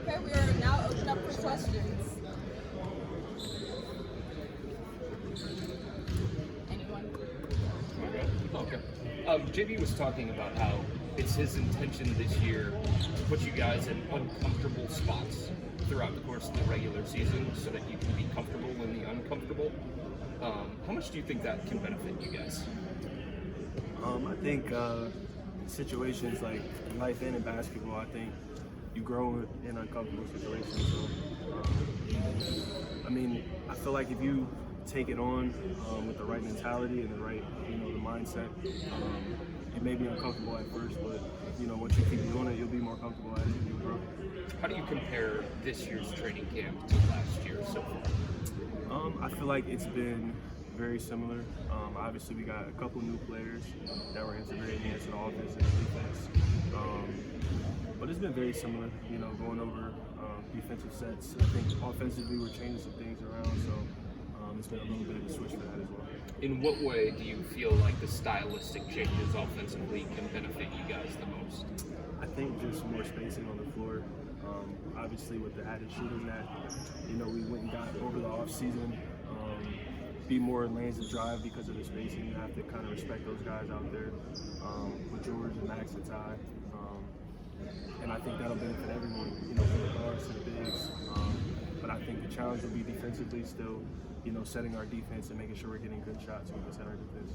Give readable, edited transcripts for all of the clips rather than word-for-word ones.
Okay, we are now open up for questions. Anyone? Okay. JB was talking about how it's his intention this year to put you guys in uncomfortable spots throughout the course of the regular season so that you can be comfortable in the uncomfortable. How much do you think that can benefit you guys? I think situations like life and in basketball, I think you grow in uncomfortable situations. So, I feel like if you take it on with the right mentality and the right, the mindset, it may be uncomfortable at first, but once you keep doing it, you'll be more comfortable as you grow. How do you compare this year's training camp to last year so far? I feel like it's been very similar. Obviously, we got a couple new players that were integrating into the offense and the defense. But it's been very similar, going over defensive sets. I think offensively we're changing some things around, so it's been a little bit of a switch for that as well. In what way do you feel like the stylistic changes offensively can benefit you guys the most? I think just more spacing on the floor. Obviously, with the added shooting that, we went and got over the offseason, be more lanes to drive because of the spacing. You have to kind of respect those guys out there with George and Max and Ty. And I think that'll benefit everyone, from the guards to the bigs. But I think the challenge will be defensively still, setting our defense and making sure we're getting good shots when we set our defense.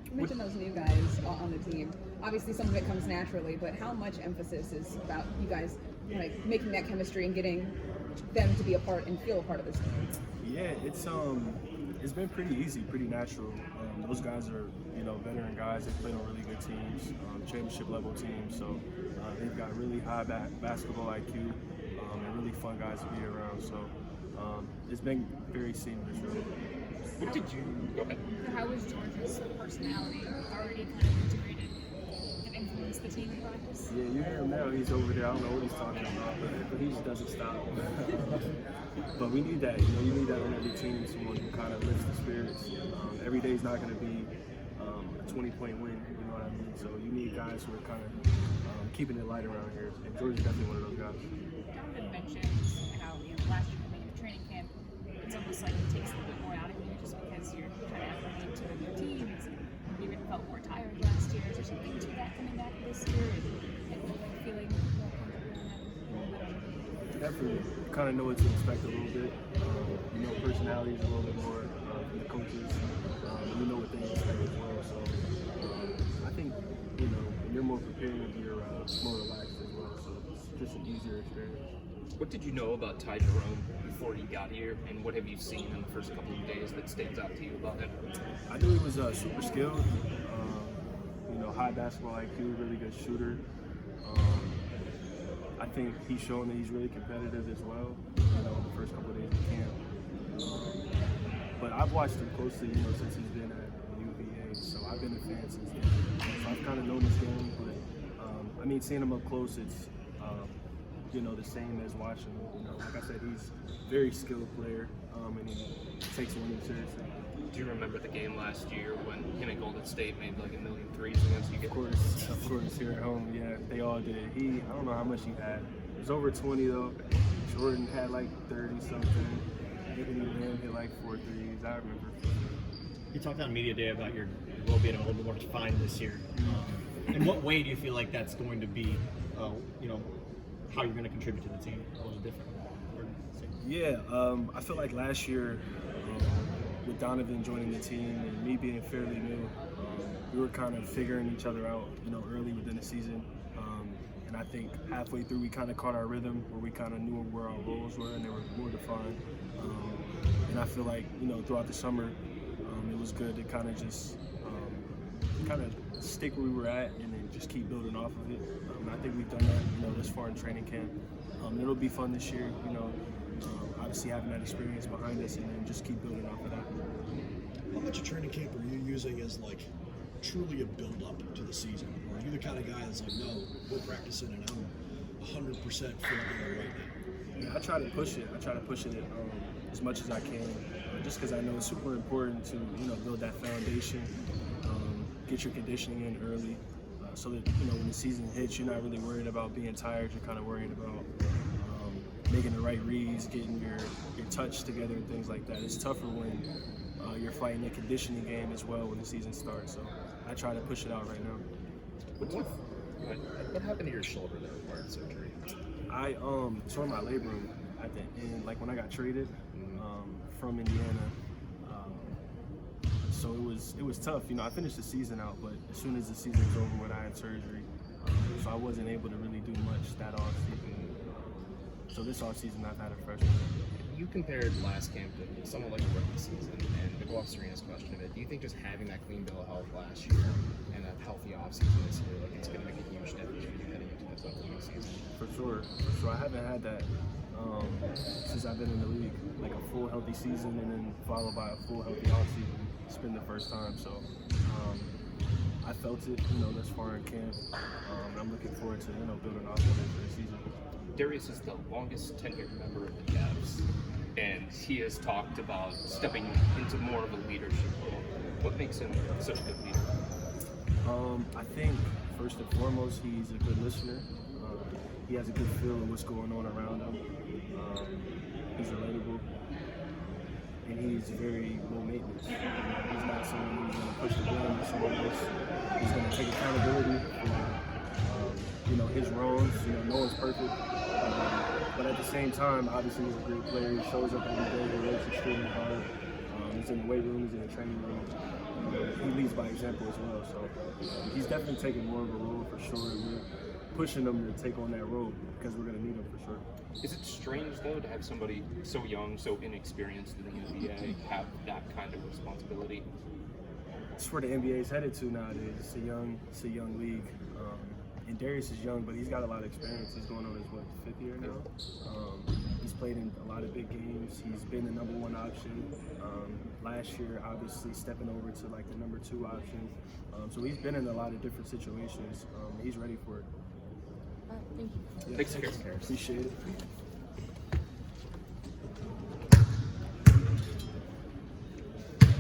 You mentioned those new guys on the team. Obviously, some of it comes naturally, but how much emphasis is about you guys making that chemistry and getting them to be a part and feel a part of this team? Yeah, it's been pretty easy, pretty natural. Those guys are, veteran guys. They played on really good teams, championship level teams. So they've got really high basketball IQ and really fun guys to be around. So it's been very seamless, really. What did you go ahead? How was George's personality already kind of integrated and influenced the team in practice? Yeah, you hear him now. He's over there. I don't know what he's talking about, but he just doesn't stop. But we need that. You need that on every team. Someone who kind of lifts the spirits. Every day is not going to be a 20-point win. You know what I mean? So you need guys who are kind of keeping it light around here. And George is definitely one of those guys. Jonathan mentioned how last year coming into training camp, it's almost like it takes a little bit more out of you just because you're kind of acclimated to a new team. You even felt more tired last year. Is there something to that coming back this year and feeling more comfortable in that? Definitely, you kind of know what to expect a little bit. Personality is a little bit more from the coaches. You know what they expect as well. So I think you're more prepared, you're more relaxed as well. So it's just an easier experience. What did you know about Ty Jerome before he got here, and what have you seen in the first couple of days that stands out to you about him? I knew he was super skilled, high basketball IQ, really good shooter. I think he's shown that he's really competitive as well, the first couple of days of camp. But I've watched him closely, since he's been at UVA, so I've been a fan since then. So I've kind of known his game, but seeing him up close, it's the same as watching him. Like I said, he's a very skilled player, and he takes winning seriously. Do you remember the game last year when him and Golden State made like 1,000,000 threes against you? Of course, here at home, yeah, they all did. I don't know how much he had. It was over 20 though. Jordan had like 30 something. Anthony Lamb hit like 4 threes. I remember. You talked on media day about your goal being a little bit more defined this year. In what way do you feel like that's going to be? How you're going to contribute to the team a little different? Yeah, I feel like last year with Donovan joining the team and me being fairly new, we were kind of figuring each other out, early within the season. And I think halfway through we kind of caught our rhythm where we kind of knew where our roles were and they were more defined. And I feel like, throughout the summer, it was good to kind of just stick where we were at and then just keep building off of it. I think we've done that, this far in training camp. It'll be fun this year, obviously having that experience behind us and then just keep building off of that. How much of training camp are you using as truly a build-up to the season? Or are you the kind of guy that's no, we're practicing and I'm 100% full go right now? Yeah, I try to push it. As much as I can, just because I know it's super important to build that foundation, get your conditioning in early, so that when the season hits, you're not really worried about being tired. You're kind of worried about making the right reads, getting your touch together, and things like that. It's tougher when you're fighting a conditioning game as well when the season starts. So I try to push it out right now. What happened to your shoulder that required surgery? I tore my labrum at the end, like when I got traded from Indiana. So it was tough. I finished the season out, but as soon as the season was over, when I had surgery, so I wasn't able to really do much that off season. So this off season, I've had a freshman. You compared last camp to somewhat like a rookie season, and to go off Serena's question of it, do you think just having that clean bill of health last year and a healthy offseason this year, like it's going to make a huge difference when you're heading into this upcoming season? For sure. I haven't had that since I've been in the league, like a full healthy season and then followed by a full healthy offseason. It's been the first time, so I felt it, thus far in camp. I'm looking forward to building off of it for the season. Darius is the longest tenured member of the Cavs, and he has talked about stepping into more of a leadership role. What makes him such a good leader? I think first and foremost, he's a good listener. He has a good feel of what's going on around him. He's relatable, and he's very low maintenance. He's not someone who's going to push the blame. He's someone who's going to take accountability for his wrongs. No one's perfect. But at the same time, obviously he's a great player. He shows up every day. He works extremely hard. He's in the weight room. He's in the training room. He leads by example as well. So he's definitely taking more of a role for sure. We're pushing him to take on that role because we're going to need him for sure. Is it strange, though, to have somebody so young, so inexperienced in the NBA have that kind of responsibility? It's where the NBA is headed to nowadays. It's a young league. And Darius is young, but he's got a lot of experience. He's going on his, fifth year now? He's played in a lot of big games. He's been the number one option. Last year, obviously, stepping over to like the number two option. So he's been in a lot of different situations. He's ready for it. Thank you. Yeah. Thanks, Caris. Appreciate it.